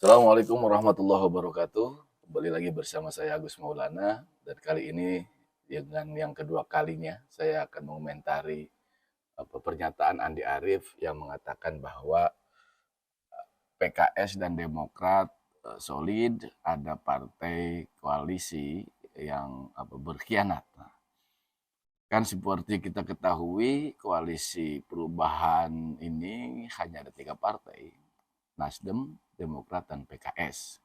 Assalamualaikum warahmatullahi wabarakatuh. Kembali lagi bersama saya Agus Maulana dan kali ini dengan yang kedua kalinya saya akan mengomentari pernyataan Andi Arief yang mengatakan bahwa PKS dan Demokrat solid, ada partai koalisi yang berkhianat. Kan seperti kita ketahui, koalisi perubahan ini hanya ada 3 partai, Nasdem, Demokrat, dan PKS.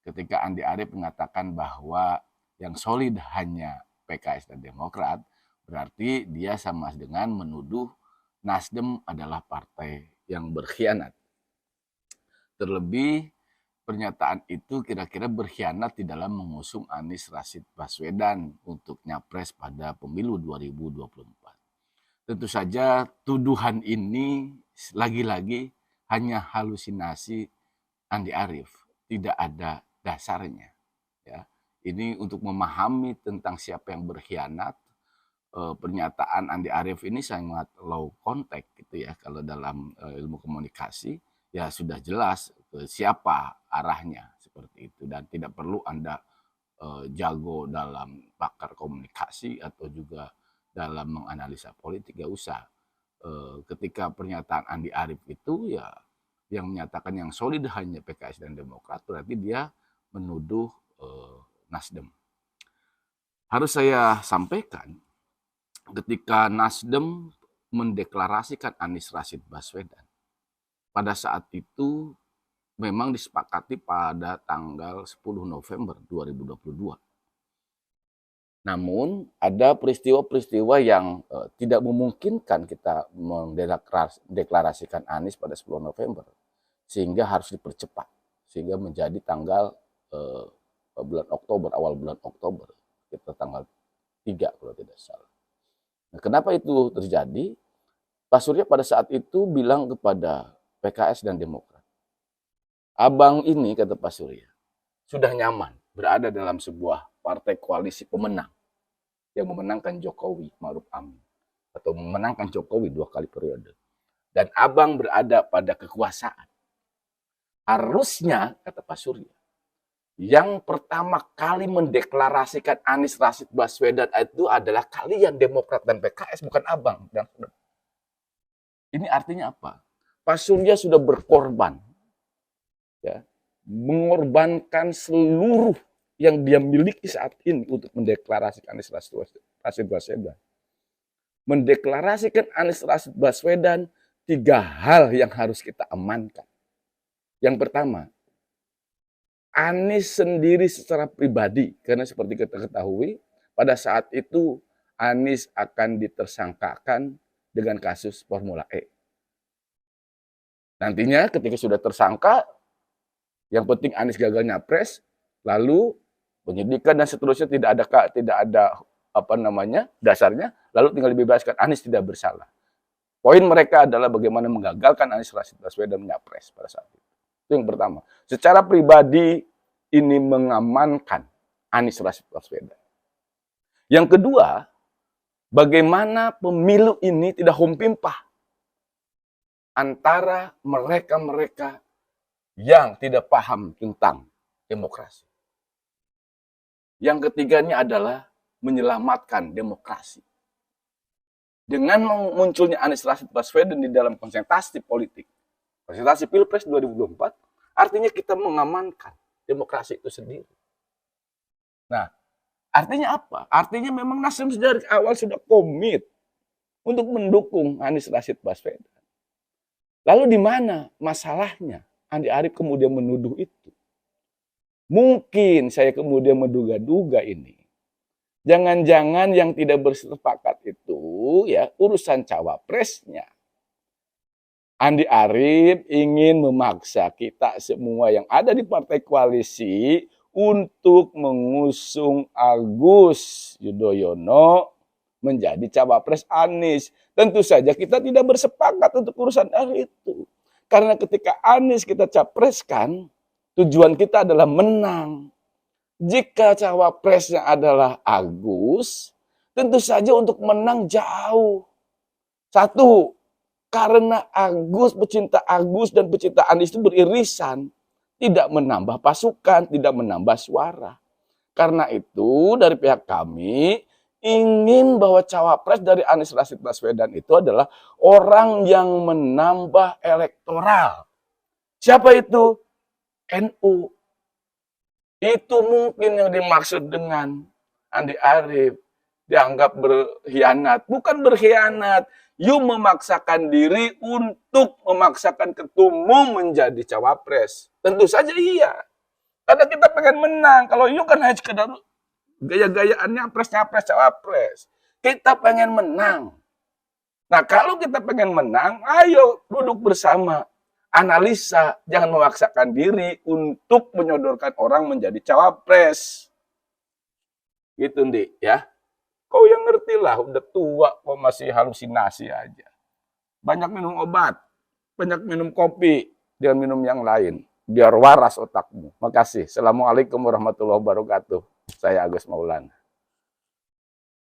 Ketika Andi Arief mengatakan bahwa yang solid hanya PKS dan Demokrat, berarti dia sama dengan menuduh Nasdem adalah partai yang berkhianat. Terlebih pernyataan itu kira-kira berkhianat di dalam mengusung Anies Rashid Baswedan untuk nyapres pada pemilu 2024. Tentu saja tuduhan ini lagi-lagi hanya halusinasi Andi Arief, tidak ada dasarnya. Ya, ini untuk memahami tentang siapa yang berkhianat. Pernyataan Andi Arief ini sangat low contact gitu ya, kalau dalam ilmu komunikasi ya sudah jelas siapa arahnya seperti itu, dan tidak perlu Anda jago dalam pakar komunikasi atau juga dalam menganalisa politik, gak usah. Ketika pernyataan Andi Arief itu ya yang menyatakan yang solid hanya PKS dan Demokrat, berarti dia menuduh Nasdem. Harus saya sampaikan, ketika Nasdem mendeklarasikan Anies Rashid Baswedan, pada saat itu memang disepakati pada tanggal 10 November 2022. Namun ada peristiwa-peristiwa yang tidak memungkinkan kita mendeklarasikan Anies pada 10 November, sehingga harus dipercepat, sehingga menjadi tanggal bulan Oktober, awal bulan Oktober, kita tanggal 3 kalau tidak salah. Nah, kenapa itu terjadi? Pak Surya pada saat itu bilang kepada PKS dan Demokrat, abang ini, kata Pak Surya, sudah nyaman berada dalam sebuah partai koalisi pemenang yang memenangkan Jokowi Ma'ruf Amin, atau memenangkan Jokowi 2 kali periode. Dan abang berada pada kekuasaan. Harusnya, kata Pak Surya, yang pertama kali mendeklarasikan Anies Rashid Baswedan itu adalah kalian Demokrat dan PKS, bukan abang. Ini artinya apa? Pak Surya sudah berkorban, ya, mengorbankan seluruh yang dia miliki saat ini untuk mendeklarasikan Anies Rashid Baswedan. Mendeklarasikan Anies Rashid Baswedan, 3 hal yang harus kita amankan. Yang pertama, Anies sendiri secara pribadi, karena seperti kita ketahui, pada saat itu Anies akan ditersangkakan dengan kasus Formula E. Nantinya ketika sudah tersangka, yang penting Anies gagal nyapres, lalu penyidikan dan seterusnya tidak ada dasarnya, lalu tinggal dibebaskan, Anies tidak bersalah. Poin mereka adalah bagaimana menggagalkan Anies Rashid Baswedan nyapres pada saat itu. Itu yang pertama. Secara pribadi ini mengamankan Anies Rashid Baswedan. Yang kedua, bagaimana pemilu ini tidak humpimpah antara mereka-mereka yang tidak paham tentang demokrasi. Yang ketiganya adalah menyelamatkan demokrasi. Dengan munculnya Anies Rashid Baswedan di dalam konsentrasi politik, konsentrasi Pilpres 2024, artinya kita mengamankan demokrasi itu sendiri. Nah, artinya apa? Artinya memang Nasdem dari awal sudah komit untuk mendukung Anies Rashid Baswedan. Lalu di mana masalahnya Andi Arief kemudian menuduh itu? Mungkin saya kemudian menduga-duga ini. Jangan-jangan yang tidak bersepakat itu ya urusan cawapresnya. Andi Arief ingin memaksa kita semua yang ada di partai koalisi untuk mengusung Agus Yudhoyono menjadi cawapres Anies. Tentu saja kita tidak bersepakat untuk urusan itu. Karena ketika Anies kita capreskan, tujuan kita adalah menang. Jika cawapresnya adalah Agus, tentu saja untuk menang jauh. Satu, karena Agus, pecinta Agus dan pecinta Anies itu beririsan. tidak menambah pasukan, tidak menambah suara. Karena itu dari pihak kami ingin bahwa cawapres dari Anies Rashid Baswedan itu adalah orang yang menambah elektoral. Siapa itu? NU. Itu mungkin yang dimaksud dengan Andi Arief. Dianggap berkhianat. Bukan berkhianat. You memaksakan diri untuk memaksakan ketua umum menjadi cawapres. Tentu saja iya. Karena kita pengen menang. Kalau you kan hanya sekedar gaya-gayaannya nyapres, cawapres. Kita pengen menang. Nah, kalau kita pengen menang, ayo duduk bersama. Analisa, jangan memaksakan diri untuk menyodorkan orang menjadi cawapres. Gitu, Ndi, ya. Kau yang ngerti lah, udah tua kok masih halusinasi aja. Banyak minum obat, banyak minum kopi, jangan minum yang lain. Biar waras otakmu. Makasih. Assalamualaikum warahmatullahi wabarakatuh. Saya Agus Maulana.